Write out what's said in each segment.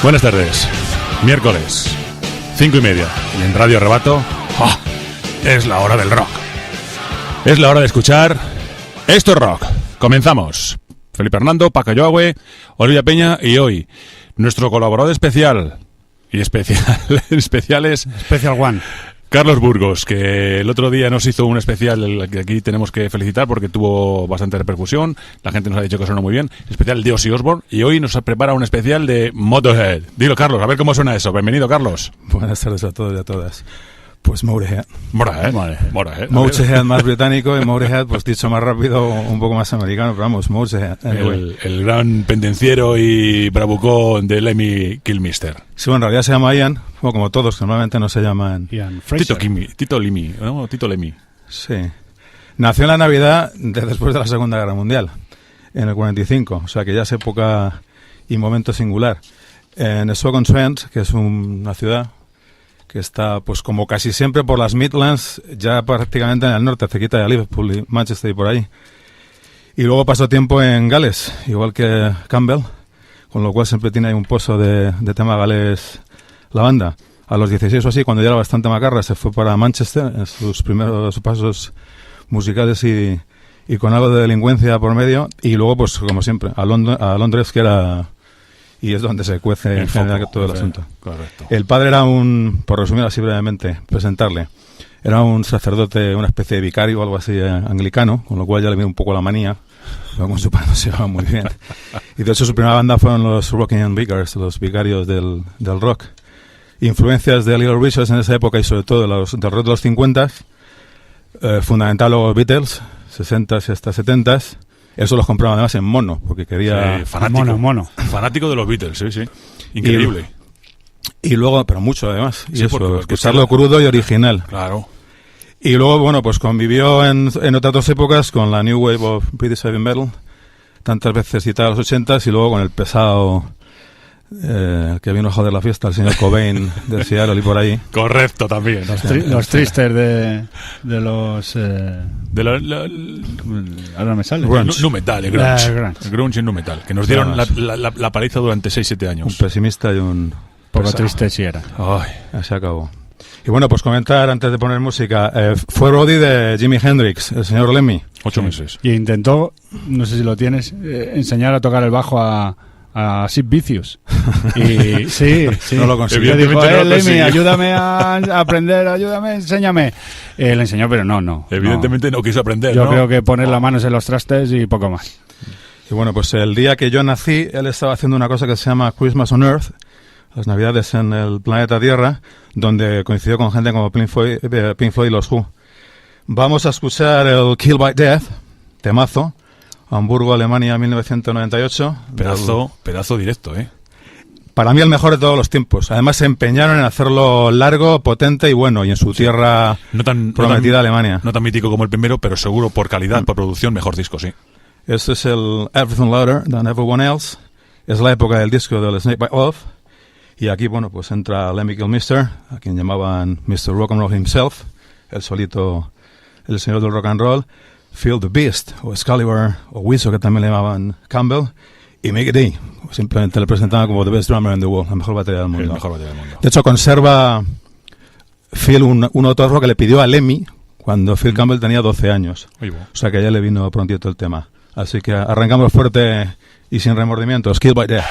Buenas tardes. Miércoles, 5:30. Y en Radio Arrebato, es la hora del rock. Es la hora de escuchar Esto es Rock. Comenzamos. Felipe Hernando, Paco Yoahue, Olivia Peña y hoy nuestro colaborador especial y especiales Special One, Carlos Burgos, que el otro día nos hizo un especial que aquí tenemos que felicitar porque tuvo bastante repercusión. La gente nos ha dicho que sonó muy bien. Especial de Ozzy Osbourne. Y hoy nos prepara un especial de Motorhead. Dilo, Carlos, a ver cómo suena eso. Bienvenido, Carlos. Buenas tardes a todos y a todas. Pues Motorhead. Motorhead, más británico, y Motorhead, pues dicho más rápido, un poco más americano, pero vamos, Motorhead. El gran pendenciero y bravucón de Lemmy Kilmister. Sí, bueno, en realidad se llama Ian, como todos, que normalmente no se llaman... Ian Fraser. Tito Lemmy. Sí. Nació en la Navidad después de la Segunda Guerra Mundial, en el 45, o sea que ya es época y momento singular. En Stoke-on-Trent, que es una ciudad que está, pues como casi siempre, por las Midlands, ya prácticamente en el norte, cerquita de Liverpool y Manchester y por ahí. Y luego pasó tiempo en Gales, igual que Campbell, con lo cual siempre tiene ahí un pozo de tema galés la banda. A los 16 o así, cuando ya era bastante macarra, se fue para Manchester, en sus primeros pasos musicales y con algo de delincuencia por medio. Y luego, pues como siempre, a Londres, que era... Y es donde se cuece en general todo el asunto. Correcto. El padre era por resumir así brevemente, presentarle, era un sacerdote, una especie de vicario o algo así anglicano, con lo cual ya le vino un poco la manía, pero con su padre no se llevaba muy bien. Y de hecho su primera banda fueron los Rockingham Vicars, los vicarios del rock. Influencias de Little Richards en esa época y sobre todo del rock de los 50, fundamental los Beatles, 60s y hasta 70s. Eso los compraba además en mono, porque quería... Sí, fanático. Mono. Fanático de los Beatles, sí. Increíble. Y luego, pero mucho además. Y sí, eso, escucharlo crudo y original. Claro. Y luego, bueno, pues convivió en otras dos épocas con la New Wave of British Heavy Metal, tantas veces citada a los 80s, y luego con el pesado... que vino a joder la fiesta, el señor Cobain de Seattle y por ahí. Correcto, también. Los tristes de los... ahora me sale. Nu metal, el grunge y nu metal, que nos dieron la paliza durante 6-7 años. Un pesimista y un... Poco triste sí era. Ay, se acabó. Y bueno, pues comentar antes de poner música, fue roadie de Jimi Hendrix, el señor Lemmy. 8 meses. Y intentó, no sé si lo tienes, enseñar a tocar el bajo a Sid Vicious. Y sí, no lo consiguió. Dijo, Lemmy, ayúdame a aprender, enséñame. Le enseñó, pero no. Evidentemente no quiso aprender. Yo creo que poner las manos en los trastes y poco más. Y bueno, pues el día que yo nací, él estaba haciendo una cosa que se llama Christmas on Earth, las Navidades en el planeta Tierra, donde coincidió con gente como Pink Floyd y los Who. Vamos a escuchar el Kill by Death, temazo, Hamburgo, Alemania, 1998. Pedazo directo, ¿eh? Para mí el mejor de todos los tiempos. Además se empeñaron en hacerlo largo, potente y bueno, y en su tierra prometida, Alemania. No tan mítico como el primero, pero seguro por calidad, por producción, mejor disco, sí. Este es el Everything Louder Than Everyone Else. Es la época del disco del Snake Bite Off. Y aquí, bueno, pues entra Lemmy Kilmister, a quien llamaban Mr. Rock and Roll himself, el solito, el señor del rock and roll. Phil the Beast, o Excalibur, o Weezer, que también le llamaban Campbell, y Mickey D. Simplemente le presentaban como The Best Drummer in the World, la mejor batería del mundo. De hecho, conserva Phil un autógrafo que le pidió a Lemmy cuando Phil Campbell tenía 12 años. O sea que ya le vino prontito el tema. Así que arrancamos fuerte y sin remordimientos. Kill by Death.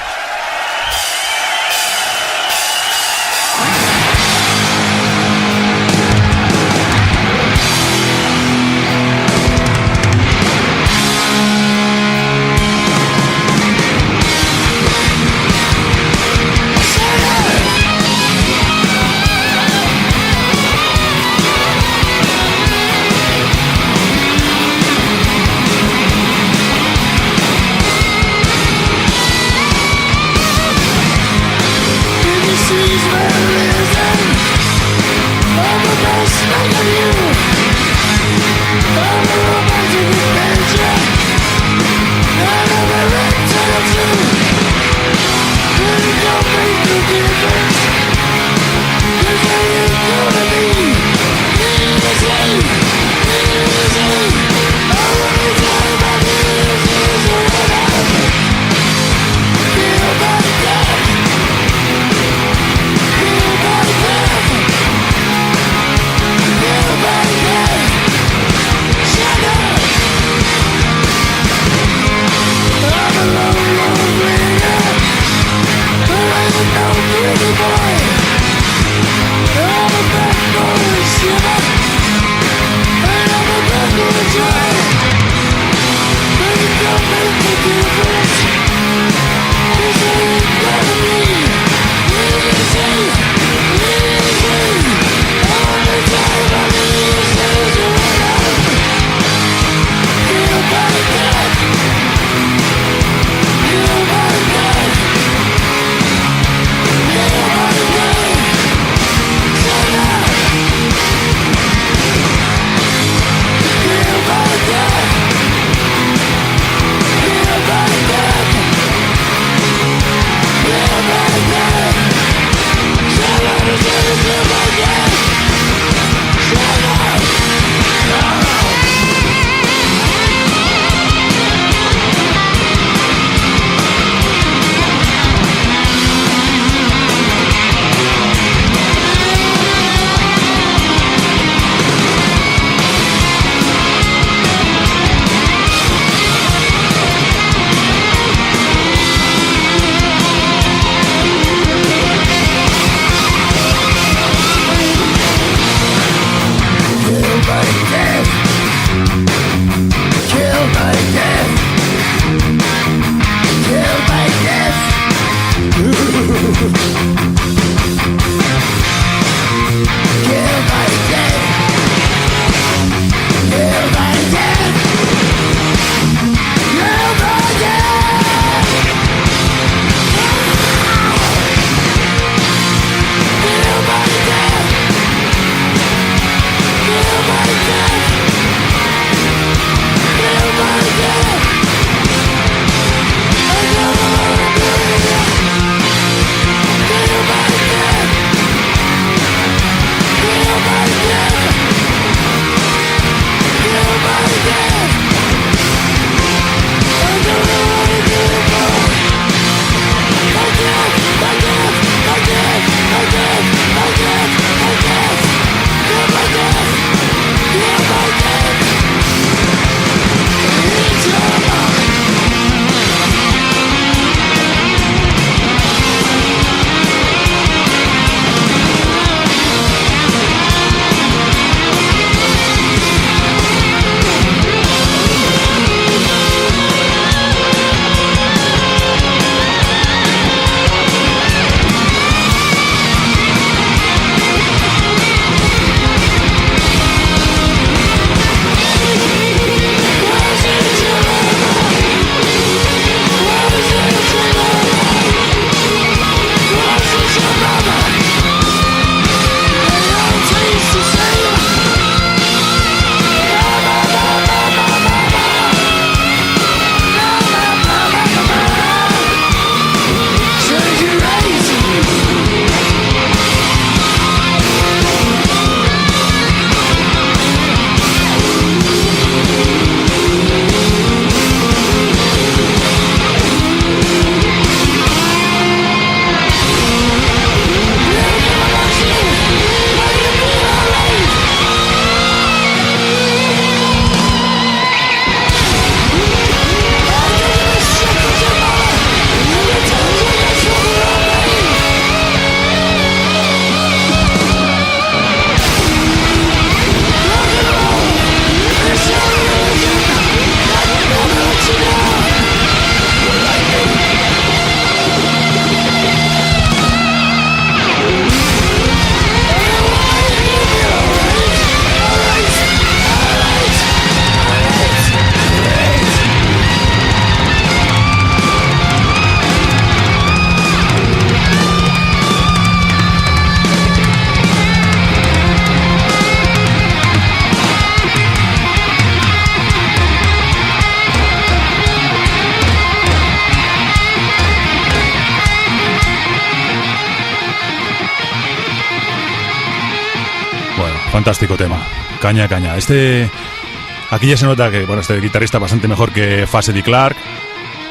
Fantástico tema. Caña, caña. Aquí ya se nota que, bueno, este guitarrista bastante mejor que Facet y Clark.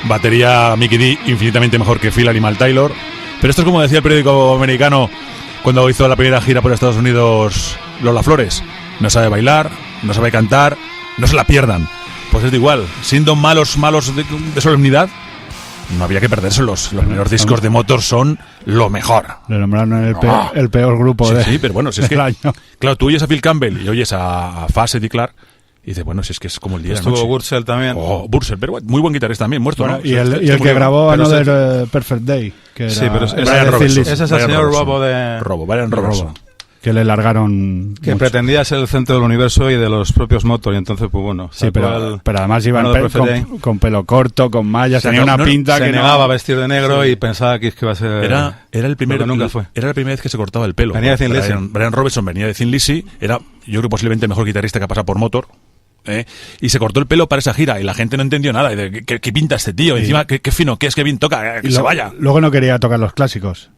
Batería Mickey D infinitamente mejor que Phil Animal Taylor. Pero esto es como decía el periódico americano cuando hizo la primera gira por Estados Unidos, Lola Flores. No sabe bailar, no sabe cantar, no se la pierdan. Pues es de igual. Siendo malos de solemnidad, no había que perdérselos. Los primeros discos de Motor son lo mejor. Le nombraron el peor grupo Sí, pero bueno, si es que año. Claro, tú oyes a Phil Campbell y oyes a Facet y Clark y dices, bueno, si es que es como el día de la noche. Estuvo Bursell también. Bursell, pero muy buen guitarrista también, muerto, Bueno, ¿no? y el Se que grabó pero Another Perfect Day, que era, Sí, pero era Brian de Robertson. Thin Lizzy, Ese es el Brian señor Robertson. Brian Robertson. que le largaron Que mucho. pretendía ser el centro del universo y de los propios Motor, y entonces, pues bueno. Sí, sacó pero además iba Another Perfect Day. con pelo corto, con mallas, Se tenía una no, pinta se que negaba a vestir de negro y pensaba que iba a ser. Era el primer, lo que nunca fue. Era la primera vez que se cortaba el pelo. Venía de Thin Lizzy. Brian Robertson venía de Thin Lizzy, era, yo creo, posiblemente el mejor guitarrista que ha pasado por Motor. Y se cortó el pelo para esa gira y la gente no entendió nada. Y de, ¿qué pinta este tío? Encima, qué fino, que es que bien toca, que se vaya. Luego no quería tocar los clásicos.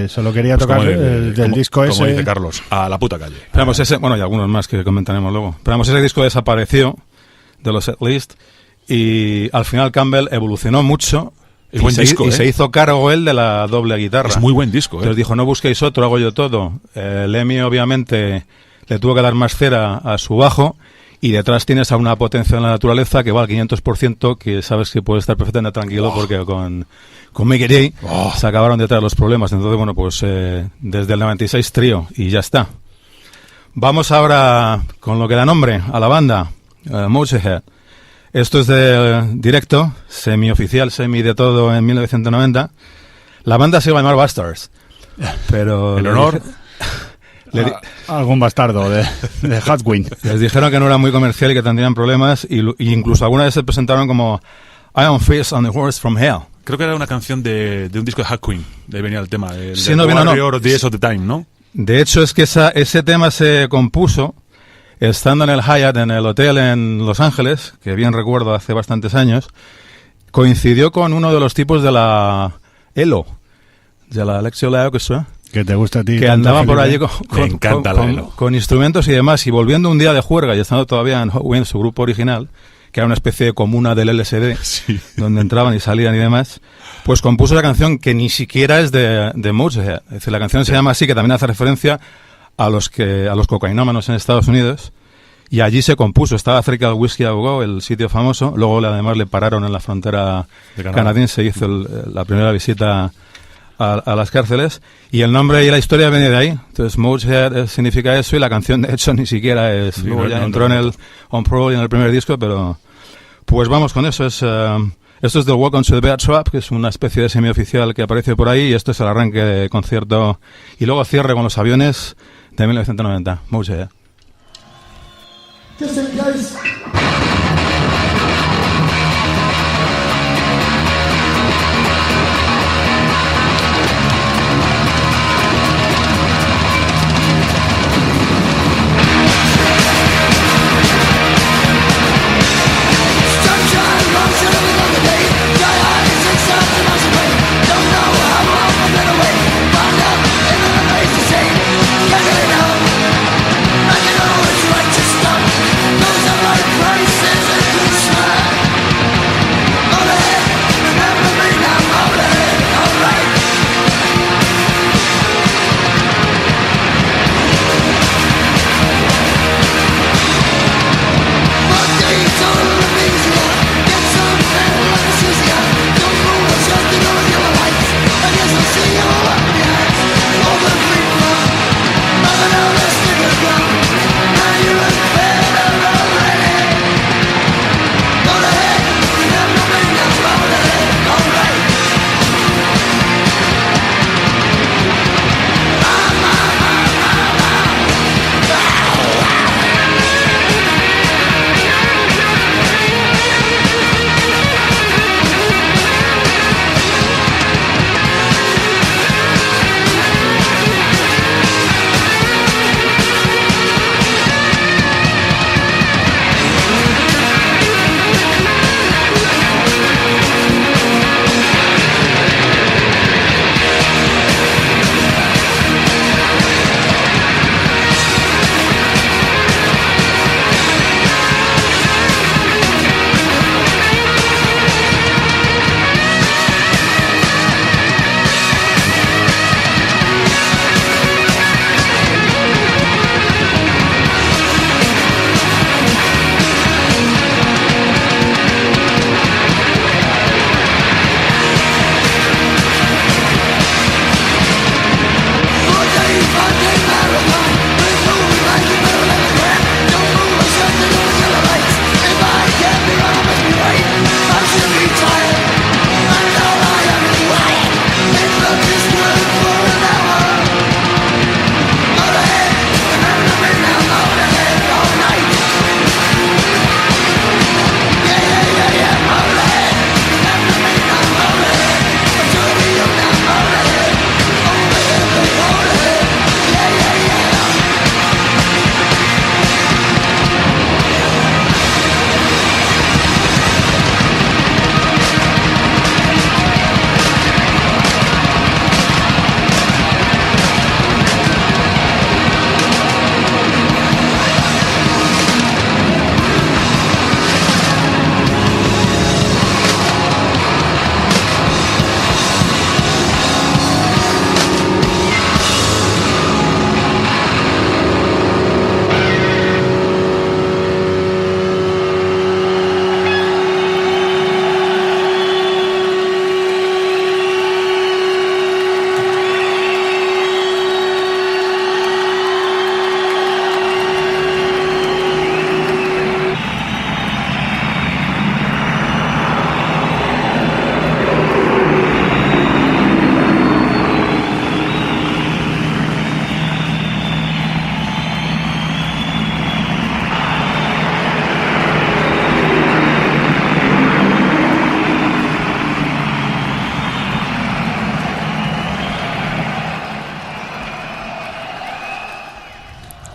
Solo quería Pues tocar como del disco ese. Como dice Carlos, a la puta calle. Pero vamos, ese, bueno, y algunos más que comentaremos luego. Pero vamos, ese disco desapareció de los setlist y al final Campbell evolucionó mucho. Es buen disco, y se hizo cargo él de la doble guitarra. Es muy buen disco, Entonces dijo, no busquéis otro, hago yo todo. Lemmy obviamente le tuvo que dar más cera a su bajo. Y detrás tienes a una potencia en la naturaleza que va al 500%, que sabes que puedes estar perfectamente tranquilo porque con Mickey D se acabaron detrás los problemas. Entonces, bueno, pues desde el 96 trío y ya está. Vamos ahora con lo que da nombre a la banda, Motorhead. Esto es de directo, semi-oficial, semi de todo en 1990. La banda se iba a llamar Bastards, pero... En honor... algún bastardo de Hotwin. Les dijeron que no era muy comercial y que tendrían problemas y incluso alguna vez se presentaron como Iron Fist on the Horse from Hell. Creo que era una canción de un disco de Hack Queen, de ahí venía el tema. Sí, no, Warrior, The Ace of the Time, ¿no? De hecho, es que ese tema se compuso estando en el Hyatt, en el hotel en Los Ángeles, que bien recuerdo hace bastantes años. Coincidió con uno de los tipos de la ELO, de la Alexio Live Orchestra, Que te gusta a ti. que andaba por allí Me encanta la ELO. con instrumentos y demás, y volviendo un día de juerga y estando todavía en Hot Wind, su grupo original, que era una especie de comuna del LSD, Sí. donde entraban y salían y demás, pues compuso la canción que ni siquiera es de Motorhead. Es decir, la canción se llama así, que también hace referencia a los cocainómanos en Estados Unidos, y allí se compuso. Estaba cerca del Whiskey a Go, el sitio famoso. Luego además le pararon en la frontera canadiense, hizo la primera visita a las cárceles, y el nombre y la historia viene de ahí. Entonces Motorhead significa eso, y la canción de hecho ni siquiera es. Sí, Luego ya no, entró en el On Parole y en el primer disco, pero pues vamos con eso. Esto es The Welcome to the Bear Trap, que es una especie de semioficial que aparece por ahí, y esto es el arranque de concierto y luego cierre con Los Aviones de 1990. Motorhead. Listen, guys. Crisis.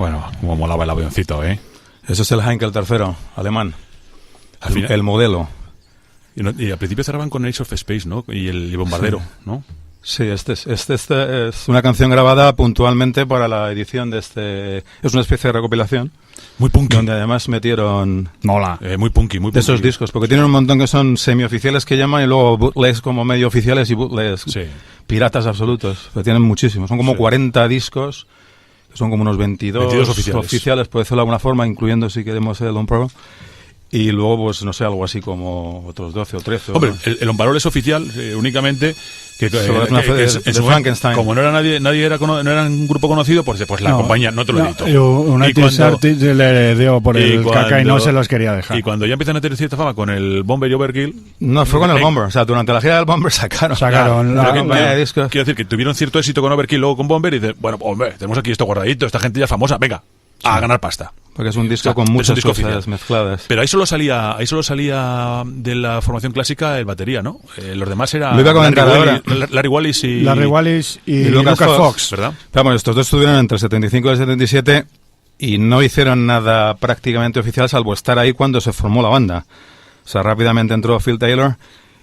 Bueno, como molaba el avioncito, ¿eh? Eso es el Heinkel III, alemán. Al final- El modelo. Y al principio cerraban con Ace of Space, ¿no? Y el bombardero, ¿no? Sí, este es una canción grabada puntualmente para la edición de este... Es una especie de recopilación, Muy punky. donde además metieron Mola. Muy punky, muy punky. de esos discos, porque tienen un montón que son semioficiales que llaman y luego bootlegs como medio oficiales y bootlegs Sí. piratas absolutos. Pero tienen muchísimos, son como Sí. 40 discos, que son como unos 22 oficiales. por decirlo de alguna forma, incluyendo si queremos el On Pro. Y luego, pues no sé, algo así como otros 12 o 13. Hombre, ¿no? el On-Parole es oficial únicamente que Solo es una fe de en su momento, Frankenstein. como no era nadie era no era un grupo conocido, pues la No, compañía no te lo editó. Un Y cuando- artist le dio por el caca y no cuando- se los quería dejar. Y cuando ya empiezan a tener cierta fama con el Bomber y Overkill, No, fue con el Bomber. O sea, durante la gira del Bomber sacaron Sacaron la la- compañía de discos. quiero decir que tuvieron cierto éxito con Overkill, luego con Bomber, y dicen, bueno, hombre, tenemos aquí esto guardadito, esta gente ya es famosa, venga, a ganar pasta. Porque es un disco O sea, con es un muchas disco cosas oficial. mezcladas. Pero ahí solo salía de la formación clásica el batería, ¿no? Los demás eran Lo iba a comentar Larry Wallis y Larry Wallis y Lucas Lucas Fox. Fox. ¿verdad? Pero bueno, estos dos estuvieron entre el 75 y el 77 y no hicieron nada prácticamente oficial salvo estar ahí cuando se formó la banda. O sea, rápidamente entró Phil Taylor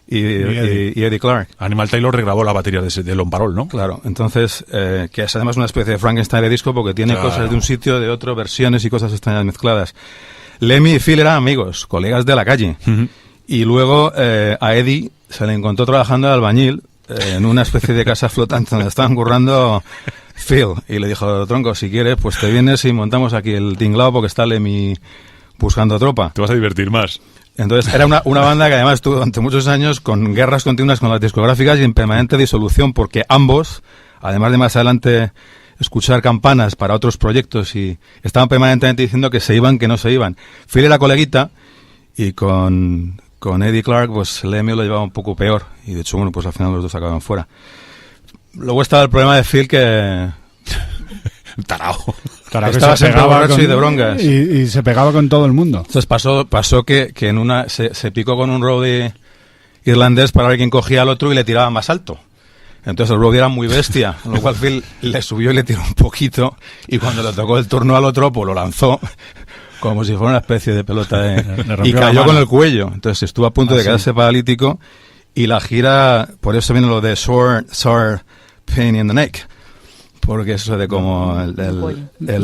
y Eddie Clark. Animal Taylor regrabó la batería de On Parole, ¿no? Claro, entonces, que es además una especie de Frankenstein de disco porque tiene Claro. cosas de un sitio, de otro, versiones y cosas extrañas mezcladas. Lemmy y Phil eran amigos, colegas de la calle. Ujú. Y luego a Eddie se le encontró trabajando de albañil en una especie de casa flotante donde estaban currando Phil. Y le dijo, tronco, si quieres, pues te vienes y montamos aquí el tinglao porque está Lemmy buscando tropa. Te vas a divertir más. Entonces era una banda que además estuvo durante muchos años con guerras continuas con las discográficas y en permanente disolución porque ambos, además de más adelante escuchar campanas para otros proyectos y estaban permanentemente diciendo que se iban, que no se iban. Phil era coleguita y con Eddie Clark pues Lemmy lo llevaba un poco peor y de hecho bueno pues al final los dos acabaron fuera. Luego estaba el problema de Phil que Tarao. Claro, que estaba se siempre pegaba borracho con- y de broncas. y se pegaba con todo el mundo. Entonces pasó que en una se picó con un roadie irlandés para ver quién cogía al otro y le tiraba más alto. Entonces el roadie era muy bestia, con lo cual Phil le subió y le tiró un poquito y cuando le tocó el turno al otro pues lo lanzó como si fuera una especie de pelota Le rompió y la cayó mano. con el cuello. Entonces estuvo a punto de sí. quedarse paralítico y la gira, por eso viene lo de sore pain in the neck. Porque eso de como un Dolor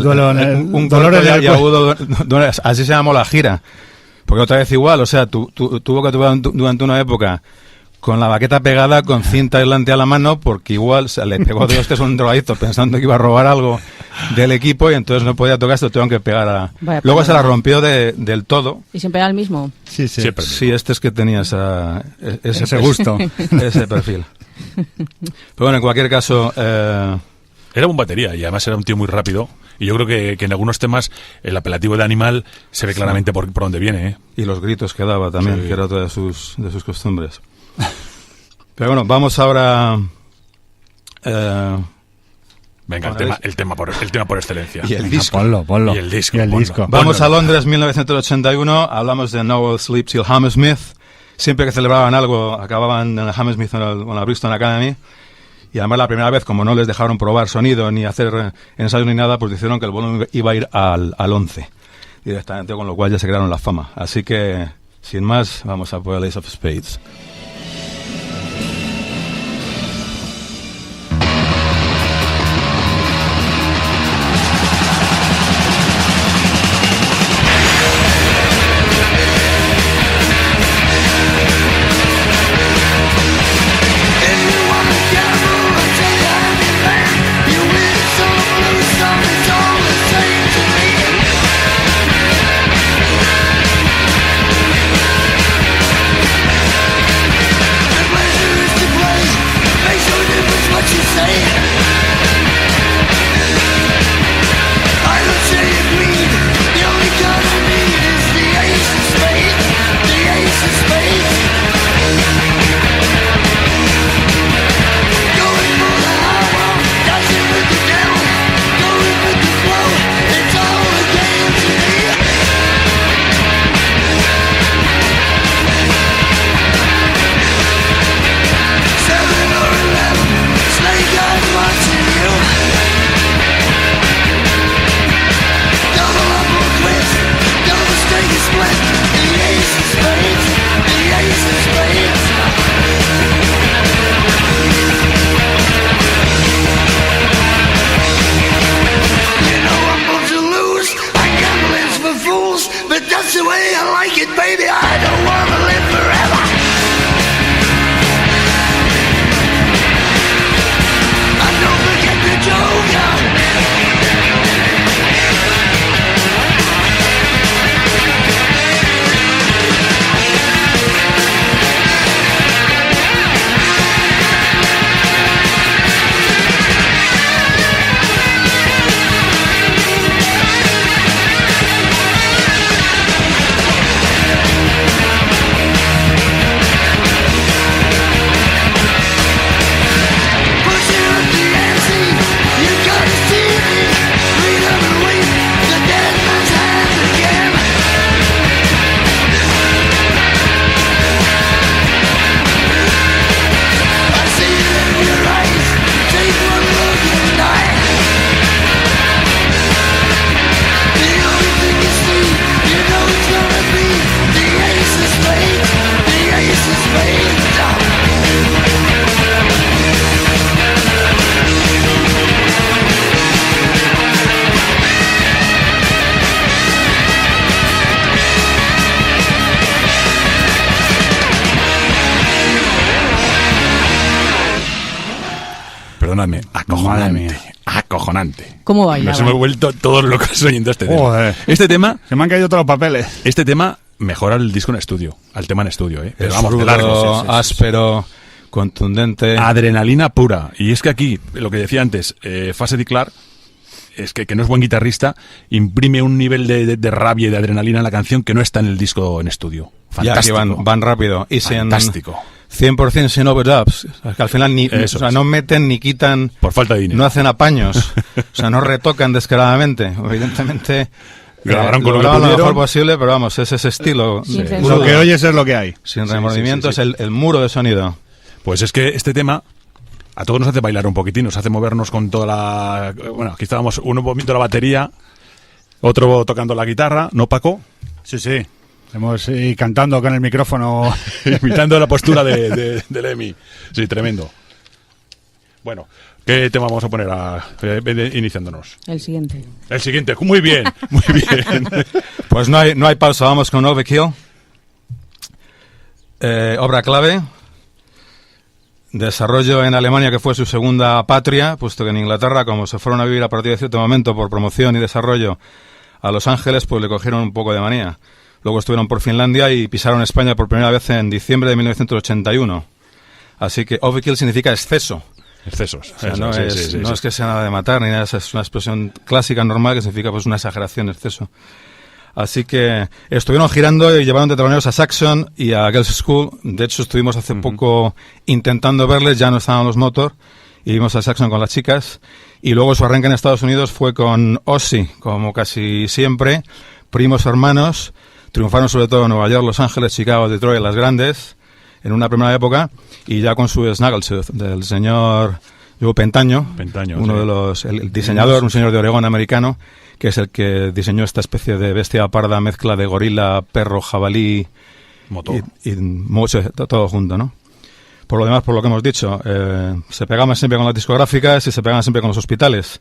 dolor en dolor el y cuello. agudo, así se llamó la gira. Porque otra vez igual, o sea, tuvo que actuar durante una época con la baqueta pegada, con cinta aislante a la mano, porque igual se le pegó a Dios que es un drogadicto pensando que iba a robar algo del equipo y entonces no podía tocar, se lo tuvieron que pegar a... Vaya Luego se la problema. rompió del todo. Y siempre era el mismo. Sí, sí. Siempre. Sí, este es que tenía ese Ese gusto. ese perfil. Pero bueno, en cualquier caso... Era un batería y además era un tío muy rápido. Y yo creo que en algunos temas el apelativo de Animal se ve claramente por dónde viene, ¿eh? Y los gritos que daba también, Sí. que era otra de sus costumbres. Pero bueno, vamos ahora... Venga, Bueno, el tema por excelencia. y el Venga, disco. ponlo. Y el disco, Y el ponlo. disco. Vamos Ponlo. a Londres, 1981. Hablamos de No One Sleeps Till Hammersmith. Siempre que celebraban algo, acababan en el Hammersmith o en la Brixton Academy. Y además la primera vez, como no les dejaron probar sonido ni hacer ensayos ni nada, pues dijeron que el volumen iba a ir al 11 directamente, con lo cual ya se crearon la fama. Así que, sin más, vamos a por el Ace of Spades. Thank That's the way I like it, baby. I don't wanna live forever. And don't forget the Joker. Perdóname, acojonante. ¿Cómo bailaba? Nos hemos vuelto todos locos oyendo este tema. Joder. Este tema, Se me han caído todos los papeles. este tema mejora el disco en estudio, al tema en estudio, ¿eh? Pero Es vamos, de rudo, largo. áspero, contundente. Adrenalina pura. Y es que aquí, lo que decía antes, Facet y Clark, es que no es buen guitarrista, imprime un nivel de rabia y de adrenalina en la canción que no está en el disco en estudio. Ya que Fantástico. van rápido. Y Fantástico. 100% sin overdubs. O sea, que al final Eso es. no meten ni quitan, Por falta de dinero. no hacen apaños. O sea, no retocan descaradamente. Evidentemente, Grabaron con lo que graban lo pudieron. mejor posible, pero vamos, es ese estilo. Sin de- censura. Lo que oyes es lo que hay. sin Sí, remordimientos, sí, sí. el muro de sonido. Pues es que este tema a todos nos hace bailar un poquitín, nos hace movernos con toda la... Bueno, aquí estábamos uno moviendo la batería, otro tocando la guitarra, ¿no, Paco? Sí, sí. Hemos y cantando con el micrófono. Imitando la postura de Lemmy. Sí, tremendo. Bueno, ¿qué tema vamos a poner iniciándonos? El siguiente. El siguiente, muy bien, muy bien. Pues no hay pausa, vamos con Overkill. Obra clave. Desarrollo en Alemania, que fue su segunda patria, puesto que en Inglaterra, como se fueron a vivir a partir de cierto momento por promoción y desarrollo a Los Ángeles, pues le cogieron un poco de manía. Luego estuvieron por Finlandia y pisaron España por primera vez en diciembre de 1981. Así que Overkill significa exceso. Excesos. O sea, Eso, no, sí, es, sí, sí, no sí. es que sea nada de matar ni nada, es una expresión clásica normal que significa pues una exageración, exceso. Así que estuvieron girando y llevaron de teloneros a Saxon y a Girls' School. De hecho, estuvimos hace poco intentando verles, ya no estaban los Motor, y vimos a Saxon con las chicas. Y luego su arranque en Estados Unidos fue con Ozzy, como casi siempre, primos hermanos. Triunfaron sobre todo en Nueva York, Los Ángeles, Chicago, Detroit, las grandes, en una primera época, y ya con su Snaggletooth, del señor Joe Pentaño, uno sí. de los, el diseñador, un señor de Oregón americano, que es el que diseñó esta especie de bestia parda, mezcla de gorila, perro, jabalí Motor. y mucho, todo junto, ¿no? Por lo demás, por lo que hemos dicho, se pegaban siempre con las discográficas y se pegaban siempre con los hospitales.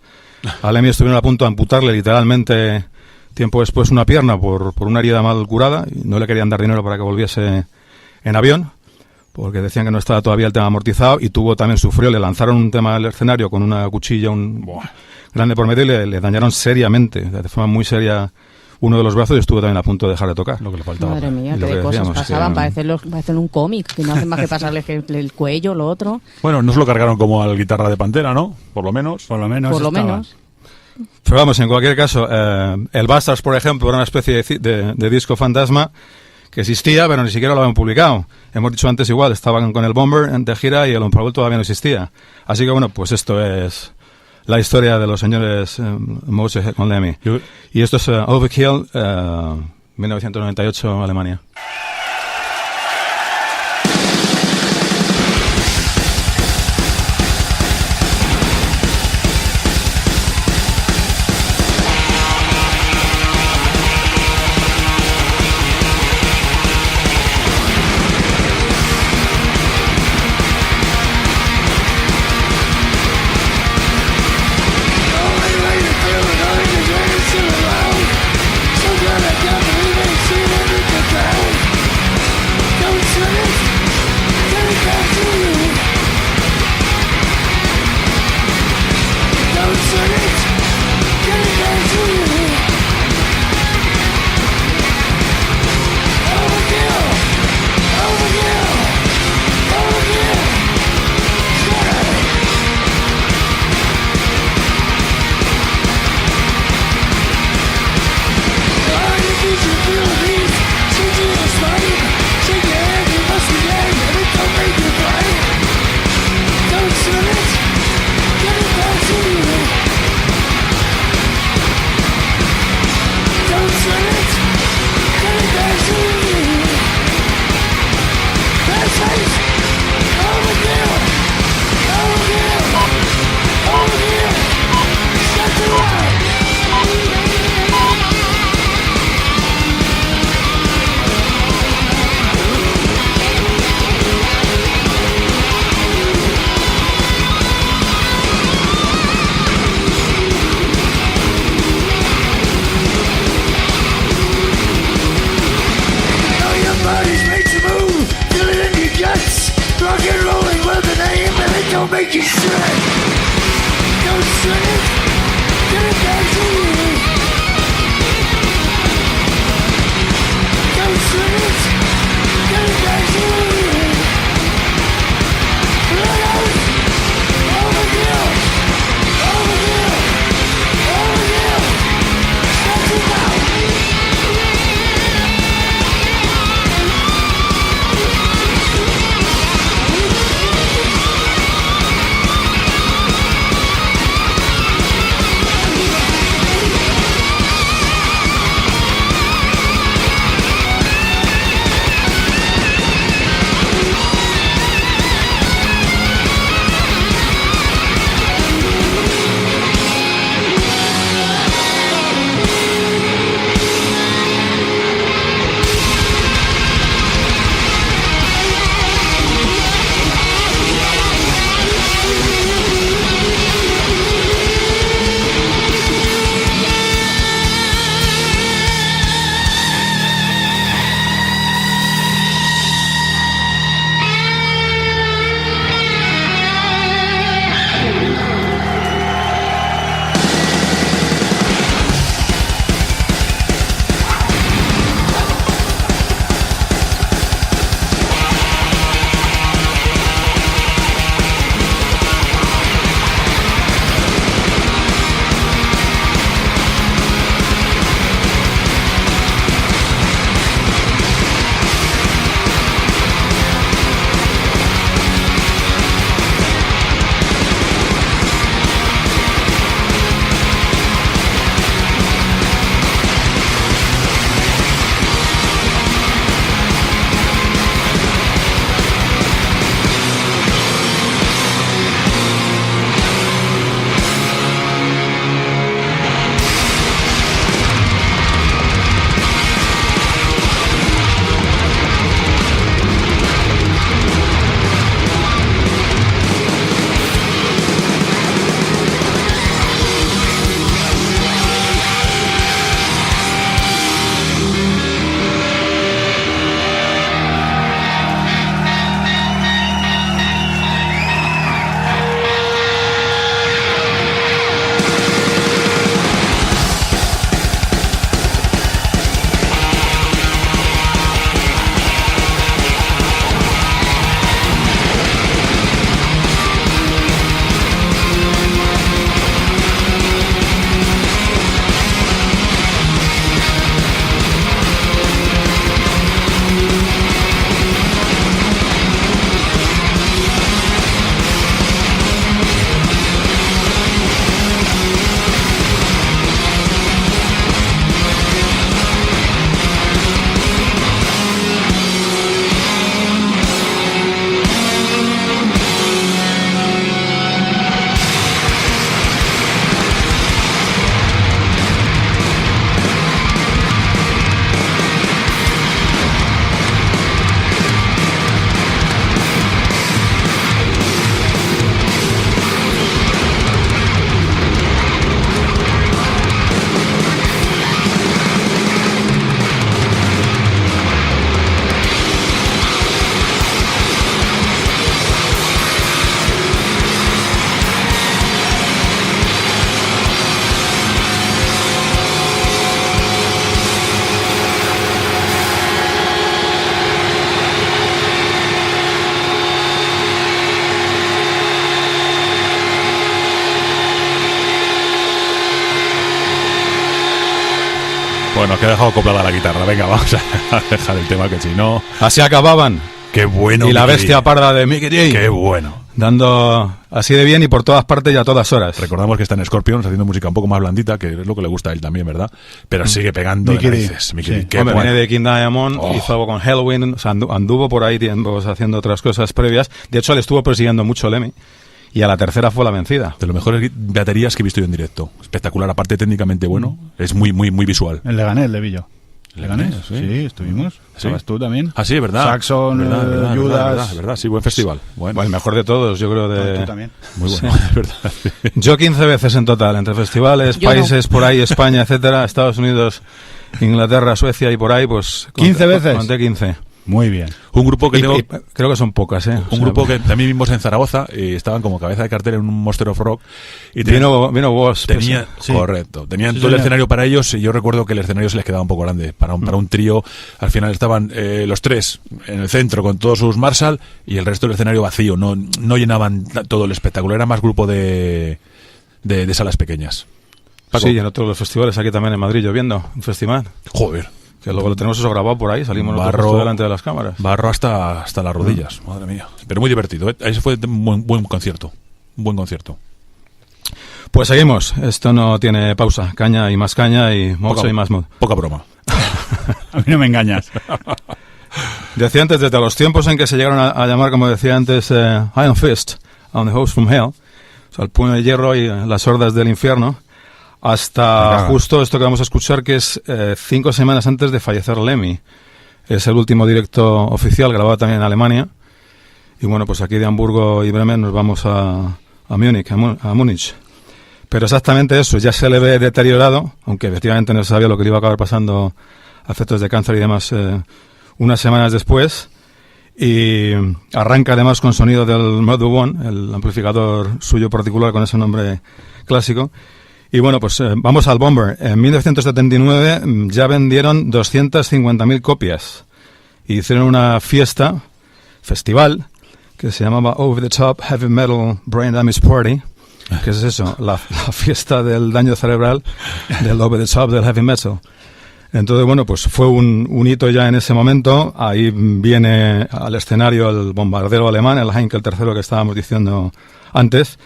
A Lemmy estuvieron a punto de amputarle literalmente tiempo después una pierna por una herida mal curada y no le querían dar dinero para que volviese en avión, porque decían que no estaba todavía el tema amortizado, y sufrió, le lanzaron un tema al escenario con una cuchilla grande por medio y le dañaron seriamente, de forma muy seria, uno de los brazos, y estuvo también a punto de dejar de tocar. Lo que le faltaba. Madre mía, Y qué lo que de cosas decíamos, pasaban. que- Parecen un cómic, que no hacen más que pasarle el cuello, lo otro. Bueno, no se lo cargaron como al guitarra de Pantera, ¿no? Por lo menos. Por lo menos. Por lo estaba. menos. Pero vamos, en cualquier caso, el Bastards, por ejemplo, era una especie de disco fantasma que existía, pero ni siquiera lo habían publicado. Hemos dicho antes igual, estaban con el Bomber de gira y el Unprovable todavía no existía. Así que bueno, pues esto es la historia de los señores Moses con Lemmy. Y esto es Overkill, 1998, Alemania. Only way to feel it, I just ain't still around. So glad I can't believe it, see Bueno, que he dejado acoplada la guitarra. Venga, vamos a dejar el tema, que si no... Así acababan. ¡Qué bueno! Y la Mickey bestia D. parda de Mickey D. ¡Qué bueno! Dando así de bien y por todas partes y a todas horas. Recordamos que está en Scorpions haciendo música un poco más blandita, que es lo que le gusta a él también, ¿verdad? Pero sigue pegando Mickey de D. narices. Mickey Sí. D. Qué Hombre, bueno. viene de King Diamond, Oh. hizo algo con Halloween, o sea, anduvo por ahí tiempos haciendo otras cosas previas. De hecho, le estuvo persiguiendo mucho Lemmy. Y a la tercera fue la vencida. De los mejores baterías que he visto yo en directo. Espectacular, aparte técnicamente bueno. Es muy visual. El Leganés, le vi yo. ¿Leganés? Sí. Sí, estuvimos. Sí. ¿Estabas tú también? Ah, sí, es verdad. Saxon, Judas. Es verdad, sí, buen festival. Bueno, El mejor de todos, yo creo. Tú también. muy bueno, es verdad. Sí. Yo 15 veces en total, entre festivales, Yo países por ahí, España, etcétera, Estados Unidos, Inglaterra, Suecia y por ahí, pues... 15 veces. Conté 15. Muy bien. Un grupo que tengo... Y creo que son pocas, ¿eh? Un grupo que también vimos en Zaragoza y estaban como cabeza de cartel en un Monster of Rock y Vino Wasp. tenía Sí. correcto, tenían Sí, todo el señor. escenario para ellos y yo recuerdo que el escenario se les quedaba un poco grande para un trío. Al final estaban los tres en el centro con todos sus Marshall y el resto del escenario vacío, no llenaban todo el espectáculo, era más grupo de salas pequeñas. Paco. Sí, en otros los festivales, aquí también en Madrid, lloviendo, un festival. Joder, Que luego lo tenemos eso grabado por ahí, salimos nosotros Barro. justo delante de las cámaras. barro hasta las rodillas, madre mía, pero muy divertido, ¿eh? Ese fue un buen concierto, un buen concierto. Pues seguimos, esto no tiene pausa, caña y mocho Poca- y más mod. Poca broma. A mí no me engañas. Decía antes, desde los tiempos en que se llegaron a llamar, como decía antes, Iron Fist, on the Host from Hell, o sea, el puño de hierro y las hordas del infierno, hasta Venga. justo esto que vamos a escuchar, que es 5 semanas antes de fallecer Lemmy. Es el último directo oficial, grabado también en Alemania. Y bueno, pues aquí de Hamburgo y Bremen nos vamos a Múnich, a Múnich. Pero exactamente eso, ya se le ve deteriorado, aunque efectivamente no se sabía lo que le iba a acabar pasando a efectos de cáncer y demás unas semanas después. Y arranca además con sonido del Model One, el amplificador suyo particular con ese nombre clásico. Y bueno, pues vamos al Bomber. En 1979 ya vendieron 250.000 copias. Y hicieron una festival, que se llamaba Over the Top Heavy Metal Brain Damage Party. ¿Qué es eso? La fiesta del daño cerebral del Over the Top del Heavy Metal. Entonces, bueno, pues fue un hito ya en ese momento. Ahí viene al escenario el bombardero alemán, el Heinkel III que estábamos diciendo antes,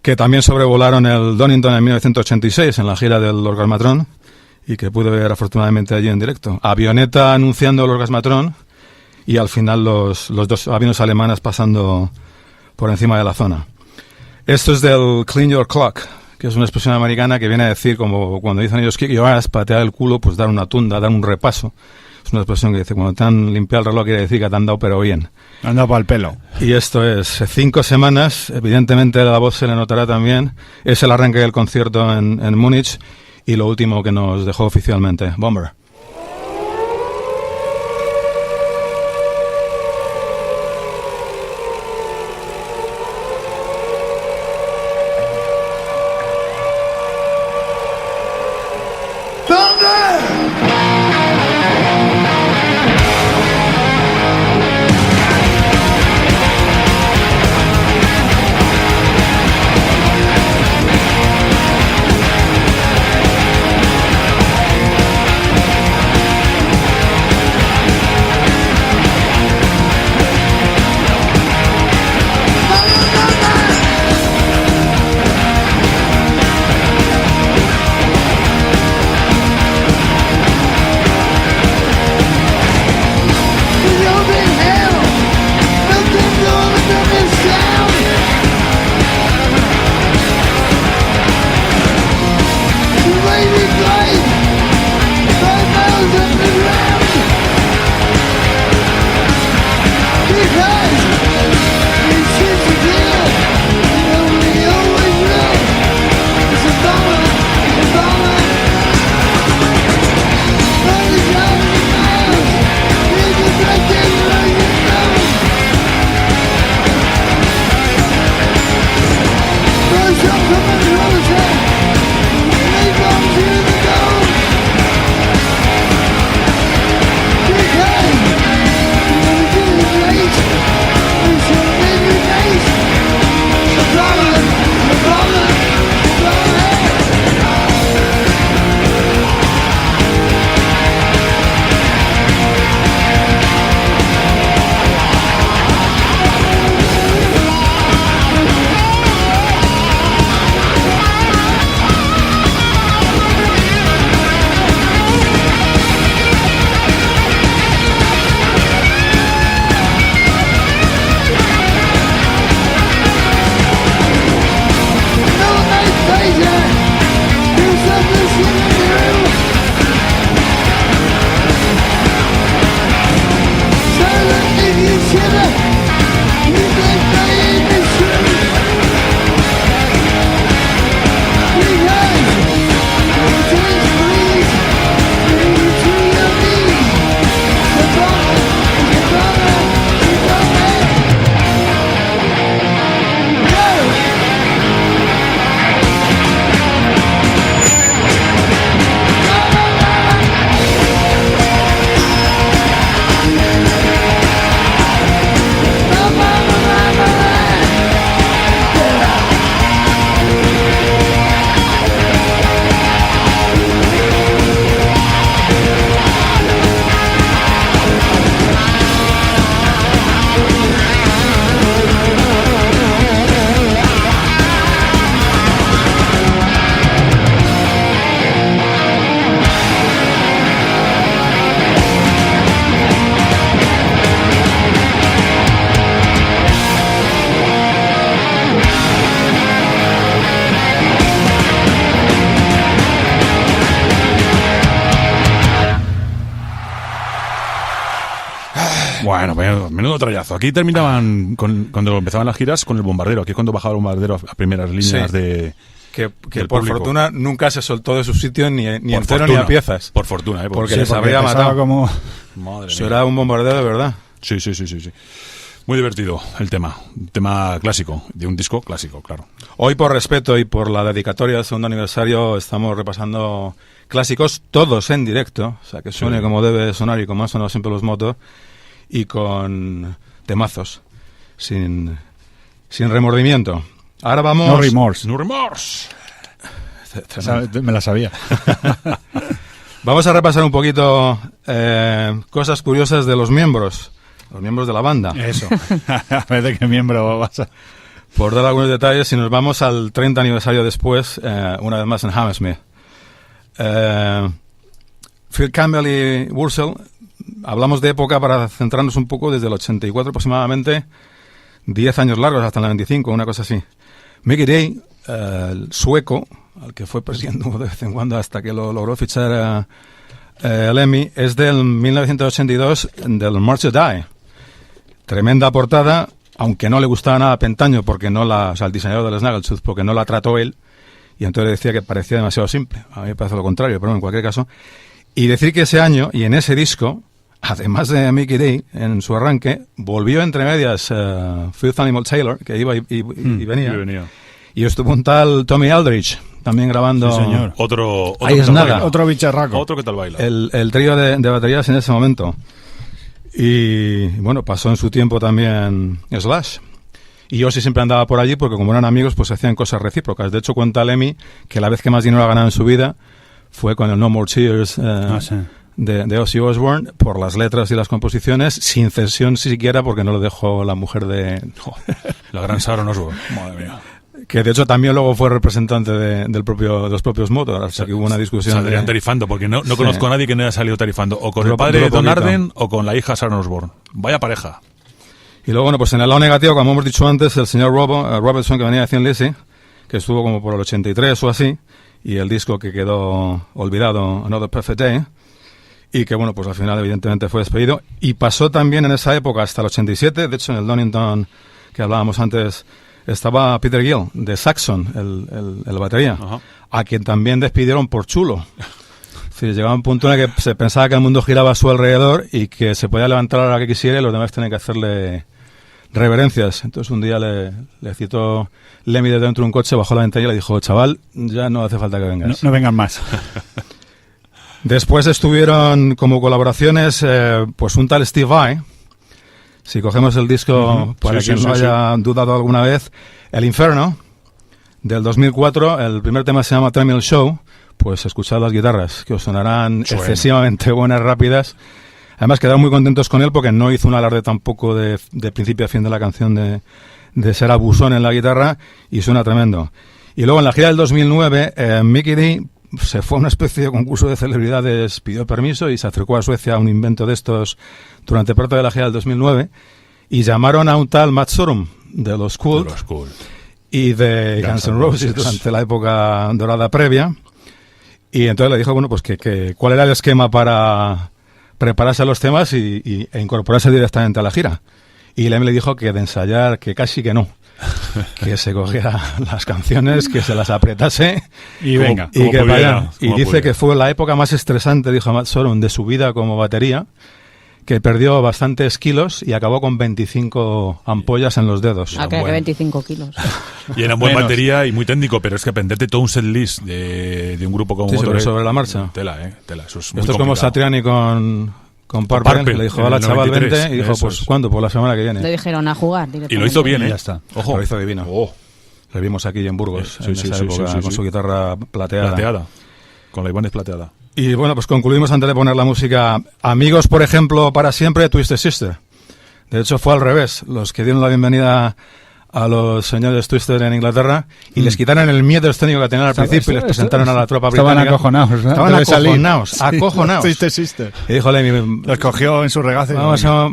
que también sobrevolaron el Donington en 1986 en la gira del Orgasmatron y que pude ver afortunadamente allí en directo. Avioneta anunciando el Orgasmatron y al final los dos aviones alemanes pasando por encima de la zona. Esto es del Clean Your Clock, que es una expresión americana que viene a decir, como cuando dicen ellos kick your ass, patear el culo, pues dar una tunda, dar un repaso. Es una expresión que dice, cuando te han limpiado el reloj quiere decir que te han dado pero bien. Anda para el pelo. Y esto es 5 semanas, evidentemente la voz se le notará también. Es el arranque del concierto en Múnich y lo último que nos dejó oficialmente, Bomber. Bueno, menudo trayazo. Aquí terminaban, cuando empezaban las giras, con el bombardero. Aquí es cuando bajaba el bombardero a primeras líneas de... Que del por público. fortuna nunca se soltó de su sitio ni Por entero fortuna, ni a piezas. Por fortuna, ¿eh? Porque Sí, les porque habría pesaba matado. como... Madre Eso mía. era un bombardeo de verdad. Sí. Muy divertido el tema. Un tema clásico, de un disco clásico, claro. Hoy, por respeto y por la dedicatoria del segundo aniversario, estamos repasando clásicos, todos en directo, o sea, que suene Sí. como debe sonar y como han sonado siempre los motos, y con temazos, sin remordimiento. Ahora vamos... No remorse. No remorse. Me la sabía. Vamos a repasar un poquito cosas curiosas de los miembros de la banda. Eso. A ver de qué miembro vas a... Por dar algunos detalles, si nos vamos al 30 aniversario después, una vez más en Hammersmith. Phil Campbell y Wurzel, hablamos de época para centrarnos un poco desde el 84 aproximadamente, 10 años largos hasta el 95, una cosa así. Mickey Day, el sueco, al que fue persiguiendo de vez en cuando hasta que lo logró fichar Lemmy, es del 1982, del March or Die. Tremenda portada, aunque no le gustaba nada a Pentaño, porque no o sea, el diseñador del Snaggletooth, porque no la trató él, y entonces decía que parecía demasiado simple. A mí me parece lo contrario, pero en cualquier caso. Y decir que ese año, y en ese disco, además de Mickey Day, en su arranque, volvió entre medias Fifth Animal Taylor, que iba y venía. Y estuvo un tal Tommy Aldridge, también grabando... Sí, señor. Otro Ahí que es tal nada. baila. Otro bicharraco. Otro que tal baila. El trío de baterías en ese momento. Y bueno, pasó en su tiempo también Slash. Y Ozzy siempre andaba por allí porque como eran amigos pues hacían cosas recíprocas. De hecho cuenta Lemmy que la vez que más dinero ha ganado en su vida fue con el No More Tears Sí. de Ozzy Osbourne por las letras y las composiciones, sin cesión siquiera porque no lo dejó la mujer de... La gran Sharon Osbourne. Madre mía. Que de hecho también luego fue representante de los propios Motörhead, o sea que hubo una discusión. Saldrían tarifando, porque no Sí. conozco a nadie que no haya salido tarifando. O con Duro- el padre duro Don poquito. Arden o con la hija Sharon Osbourne. Vaya pareja. Y luego, bueno, pues en el lado negativo, como hemos dicho antes, el señor Robertson, que venía de Thin Lizzy, que estuvo como por el 83 o así, y el disco que quedó olvidado, Another Perfect Day, y que, bueno, pues al final evidentemente fue despedido. Y pasó también en esa época hasta el 87, de hecho en el Donington que hablábamos antes, estaba Peter Gill, de Saxon, el batería, Ajá. a quien también despidieron por chulo. Es decir, llegaba un punto en el que se pensaba que el mundo giraba a su alrededor y que se podía levantar a la hora que quisiera y los demás tenían que hacerle reverencias. Entonces un día le citó Lemmy desde dentro de un coche, bajó la ventanilla y le dijo: chaval, ya no hace falta que vengas. No vengan más. Después estuvieron como colaboraciones pues un tal Steve Vai. Si cogemos el disco, para Sí, quien sí, no sí, haya dudado alguna vez, El Inferno, del 2004, el primer tema se llama Treadmill Show. Pues escuchad las guitarras, que os sonarán excesivamente buenas, rápidas. Además quedaron muy contentos con él porque no hizo un alarde tampoco de principio a fin de la canción de ser abusón en la guitarra, y suena tremendo. Y luego en la gira del 2009, Mickey D se fue a una especie de concurso de celebridades, pidió permiso y se acercó a Suecia a un invento de estos durante parte de la gira del 2009, y llamaron a un tal Matt Sorum de los Cool De los Cool. y de Guns N' Roses durante la época dorada previa. Y entonces le dijo, bueno, pues que cuál era el esquema para prepararse a los temas e incorporarse directamente a la gira. Y Lemmy le dijo que de ensayar, que casi que no. Que se cogiera las canciones, que se las apretase Y venga. y que pudiera, vayan. Y como dice pudiera. que fue la época más estresante, dijo Matt Sorum, de su vida como batería, que perdió bastantes kilos y acabó con 25 ampollas en los dedos. Ah, que bueno. 25 kilos. Y era buena Menos. batería y muy técnico, pero es que aprenderte todo un setlist de un grupo como Sí, Motörhead, sobre la marcha. Tela, tela. Eso es muy Esto es como complicado. Satriani con Purple, Purple, que le dijo, en hola el chaval, 93, vente, y dijo, eso pues es. ¿cuándo? Pues la semana que viene. Le dijeron a jugar directamente. Y lo hizo bien, Y ¿eh? ya está. Ojo. Lo hizo divino. Oh, Lo vimos aquí en Burgos, Sí, en sí, esa sí, época, sí, sí, con sí. su guitarra plateada. plateada. Con la Ibanez plateada. Y bueno, pues concluimos antes de poner la música. Amigos, por ejemplo, para siempre, Twisted Sister. De hecho, fue al revés. Los que dieron la bienvenida a los señores Twisted en Inglaterra y les quitaron el miedo escénico que tenían al principio y les presentaron a la tropa británica. Estaban acojonados, ¿no? Estaban Debe salir. acojonados, acojonados. Sister, sister. Y dijo Lemmy, Los cogió en su regazo. y- vamos a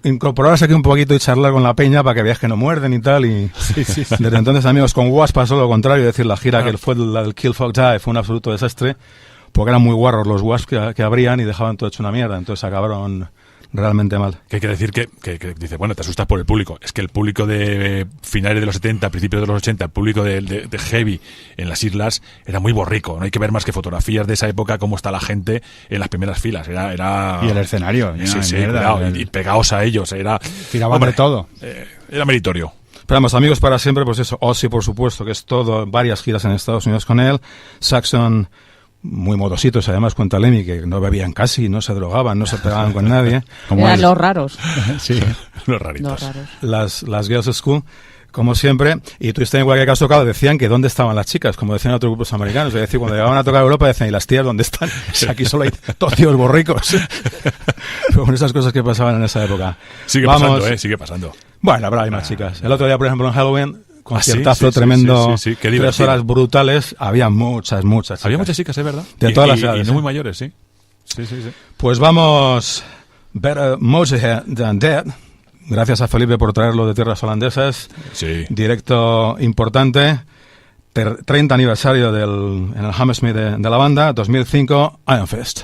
incorporarse aquí un poquito y charlar con la peña para que veas que no muerden y tal. Y desde entonces, amigos, con Wasp pasó lo contrario. Es decir, la gira que fue la del Kill Fuck Die fue un absoluto desastre porque eran muy guarros los Wasp que abrían y dejaban todo hecho una mierda. Entonces acabaron realmente mal. Que hay que decir que dice, bueno, te asustas por el público. Es que el público de finales de los 70, principios de los 80, el público de heavy en las islas era muy borrico. No hay que ver más que fotografías de esa época, cómo está la gente en las primeras filas. Era Y el escenario. Sí, mierda, cuidado, y pegados a ellos. Tiraban de todo. Era meritorio. Pero vamos, Amigos para Siempre, pues eso, Ozzy, por supuesto, que es todo, varias giras en Estados Unidos con él, Saxon, muy modositos, además cuenta Lemmy, que no bebían casi, no se drogaban, no se pegaban con nadie. Como Eran él. los raros. Sí. Los raritos. Los raros. Las Girls School, como siempre, y tú en igual que has tocado, decían que dónde estaban las chicas, como decían otros grupos americanos, es decir, cuando llegaban a tocar a Europa decían, ¿y las tías dónde están? Aquí solo hay todos tíos borricos. Pero con esas cosas que pasaban en esa época. Sigue pasando, sigue pasando. Bueno, habrá hay más chicas. El otro día, por ejemplo, en Halloween, conciertazo sí, tremendo, sí, qué 3 divertido. horas brutales, había muchas chicas. Había muchas chicas, es verdad. De todas las edades, y no muy ¿eh? mayores, sí. Sí. Pues vamos, Better Motorhead Than Dead. Gracias a Felipe por traerlo de tierras holandesas. Sí. Directo importante. 30 aniversario en el Hammersmith de la banda, 2005, Iron Fist.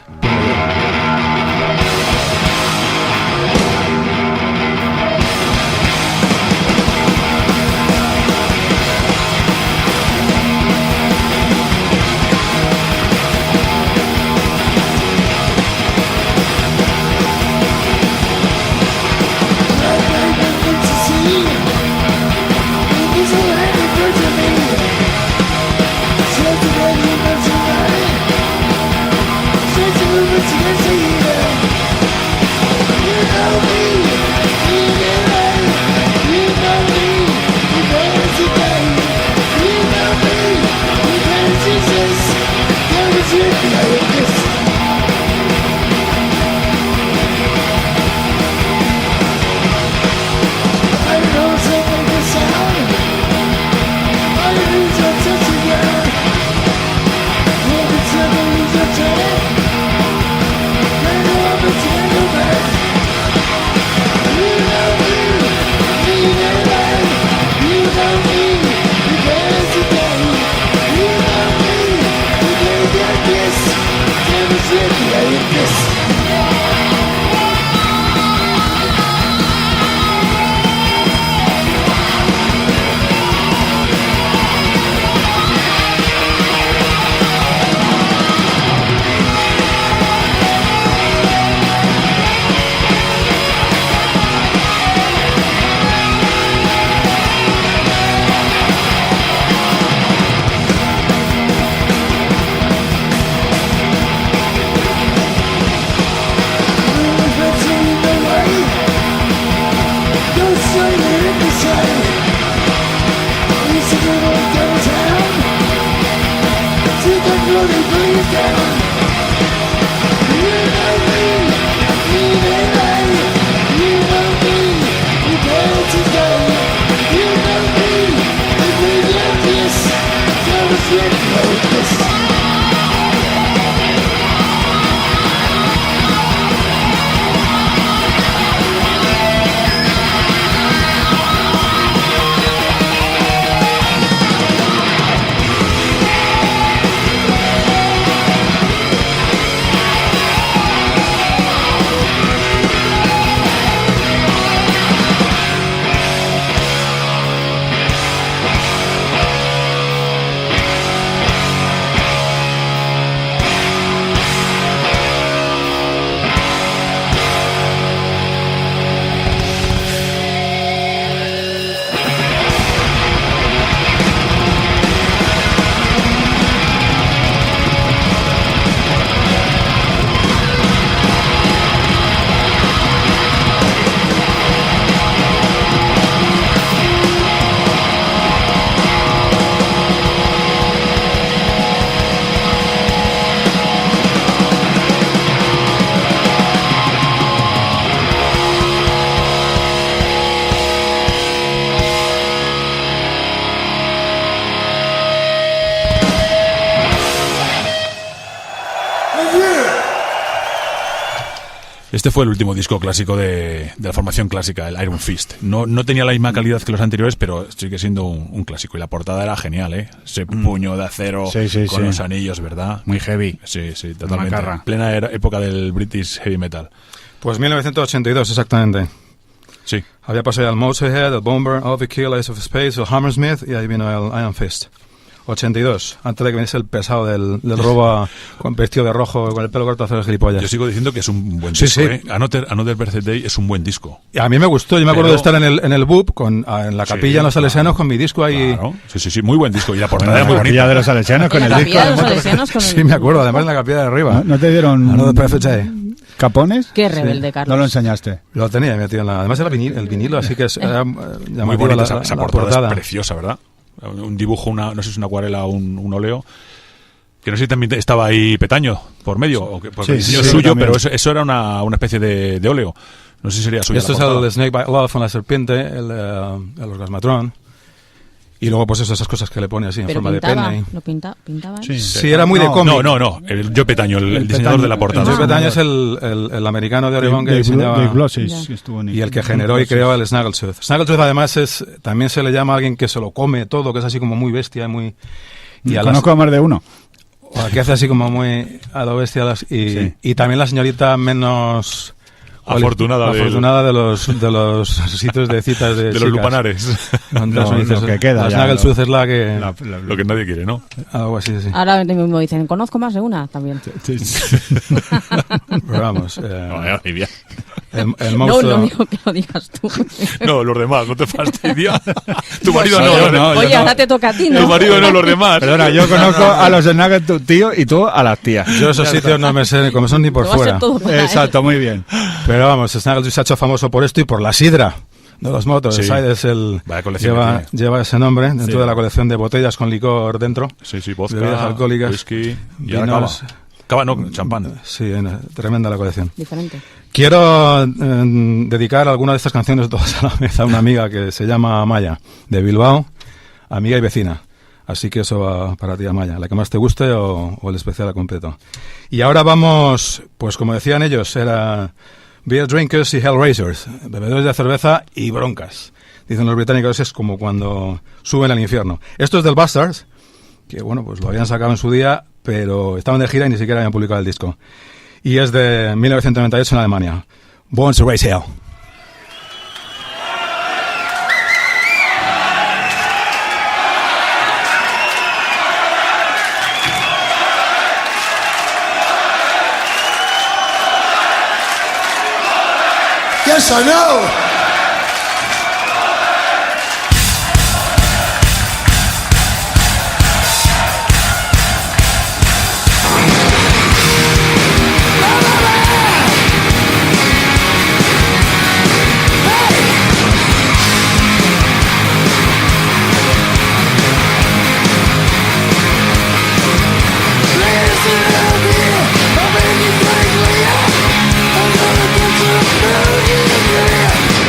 Este fue el último disco clásico de la formación clásica, el Iron Fist. No tenía la misma calidad que los anteriores, pero sigue siendo un clásico. Y la portada era genial, ¿eh? Ese puño de acero con los anillos, ¿verdad? Muy heavy. Sí, totalmente. Macarra. Plena época del British Heavy Metal. Pues 1982, exactamente. Sí. Había pasado el Motorhead, el Bomber, Overkill, Ace of Space, el Hammersmith y ahí vino el Iron Fist. 82, antes de que viniese el pesado del robo con vestido de rojo, con el pelo corto, hacer el gilipollas. Yo sigo diciendo que es un buen disco, sí. ¿eh? Another Birthday es un buen disco. Y a mí me gustó, yo me acuerdo de estar en el BUP, en la capilla, en los salesianos, con mi disco ahí. Claro. Sí, muy buen disco. Y la portada era En muy la capilla bonita. de los salesianos con En el la disco. capilla de los salesianos con el... Sí, me acuerdo, además en la capilla de arriba. ¿No te dieron Another Birthday. capones? Qué rebelde, Carlos. No lo enseñaste. Lo tenía metido en la... Además era el vinilo, así que era Muy llamativa bonita la esa la portada. Es preciosa, ¿verdad? Un dibujo, no sé si es una acuarela o un óleo. Que no sé si también estaba ahí Petaño por medio, o que, porque el diseño es suyo, también. pero eso era una especie de óleo. No sé si sería suyo. Esto es el Snake Bite Love con la serpiente, el orgasmatrón. Y luego, pues esas cosas que le pone así en Pero forma pintaba, de pene. lo pintaba. Sí. Sí, era muy de cómic. No. El Joe Petaño, el diseñador Petaño, de la portada. Joe Petaño es el americano de Oregon que diseñaba... Dave Glossis, Ya. que estuvo en Y el que generó y creó el Snaggletooth. Snaggletooth además también se le llama a alguien que se lo come todo, que es así como muy bestia, muy... Y Conozco a más de uno. que hace así como muy a lo bestia. Y también la señorita menos... Afortunada de los sitios de citas de los chicas. lupanares. Donde Lo dices, que queda la ya, Snaggletooth es la que... Lo que nadie quiere, ¿no? Algo así, sí. Ahora mismo dicen, conozco más de una también. Pero vamos, Lidia. el No, monstruo... no digo que lo digas tú. No, los demás, no te fastidia. Tu marido Sí. no. Oye, ahora te toca a ti, ¿no? Tu marido no, los demás. Perdona, yo conozco a los Nuggets, tu tío, y tú a las tías. Yo esos sitios no me sé cómo son ni por Lo va a ser fuera. todo para él. Exacto, muy bien. Pero vamos, Snaggletooth se ha hecho famoso por esto y por la sidra de los motos. Sí. Side es Vaya colección que lleva ese nombre dentro Sí. de la colección de botellas con licor dentro. Sí, Bebidas vodka, alcohólicas, whisky y ahora vinos. Cava no, champán. Sí, tremenda la colección. Diferente. Quiero dedicar alguna de estas canciones todas a la vez a una amiga que se llama Amaya, de Bilbao, amiga y vecina. Así que eso va para ti, Amaya, la que más te guste o el especial a completo. Y ahora vamos, pues como decían ellos, era beer drinkers y hellraisers, bebedores de cerveza y broncas. Dicen los británicos, es como cuando suben al infierno. Esto es del Bastards, que bueno, pues lo habían sacado en su día, pero estaban de gira y ni siquiera habían publicado el disco. Y es de 1998 en Alemania. Born to Raise Hell. Yes, I know. I'm gonna get some food in here.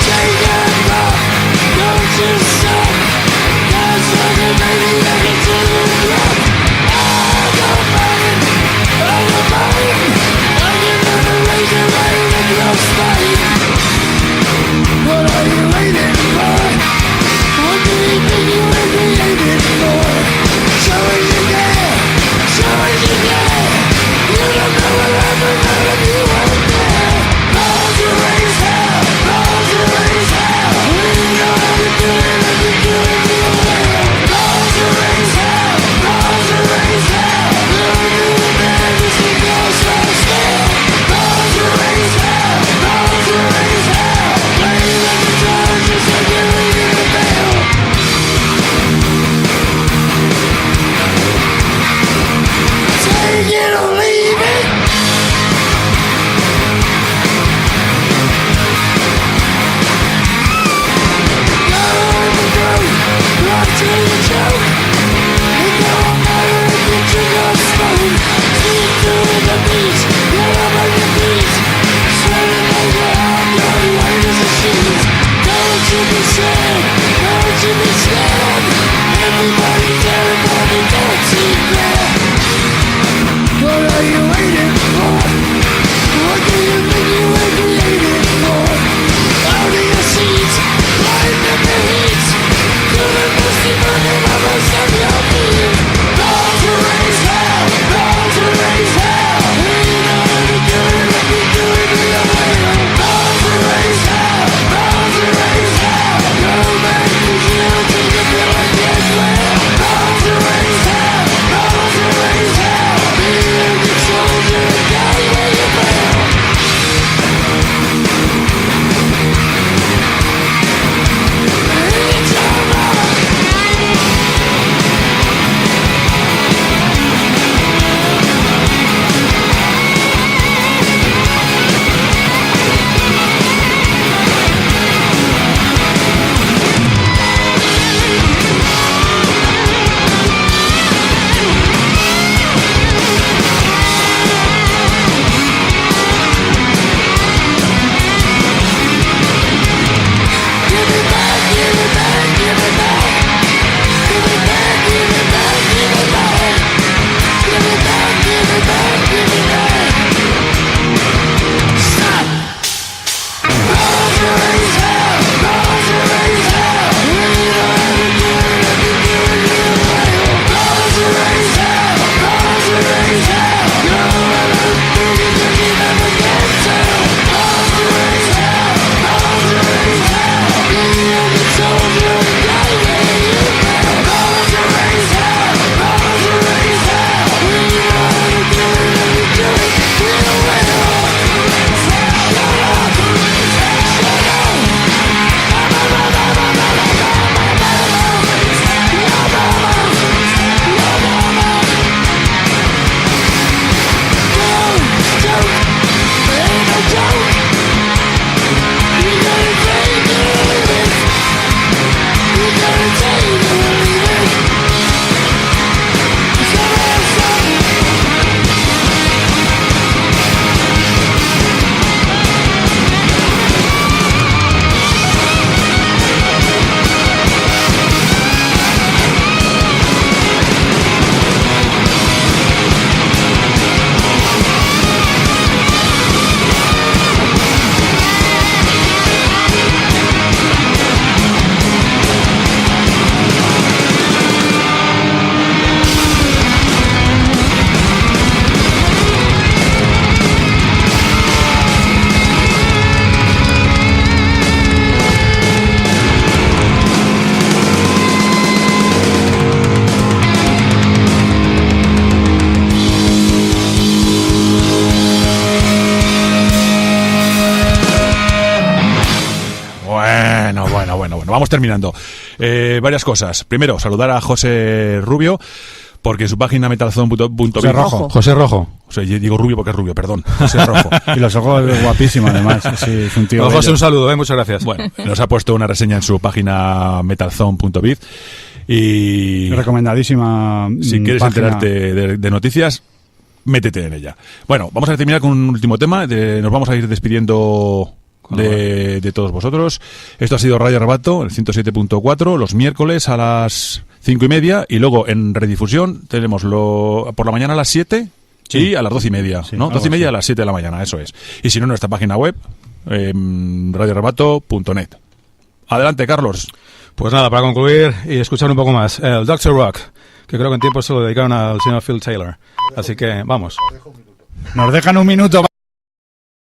vamos terminando. Varias cosas. Primero, saludar a José Rubio, porque en su página metalzone.biz... José Rojo. O sea, yo digo Rubio porque es rubio, perdón. José Rojo. Y los ojos guapísimos, además. Sí, es un tío No, José, bello. un saludo, muchas gracias. Bueno, nos ha puesto una reseña en su página metalzone.biz y Recomendadísima. si quieres página. enterarte de noticias, métete en ella. Bueno, vamos a terminar con un último tema. Nos vamos a ir despidiendo de todos vosotros. Esto ha sido Radio Arrebato, el 107.4, los miércoles a las 5:30, y luego en redifusión tenemos por la mañana a las 7 y a las 12:30, Sí, ¿no? algo 12:30 así. a las 7 de la mañana, eso es. Y si no, en nuestra página web, radioarrebato.net. Adelante, Carlos. Pues nada, para concluir y escuchar un poco más, el Dr. Rock, que creo que en tiempo se lo dedicaron al señor Phil Taylor. Así que, vamos. Nos dejan un minuto.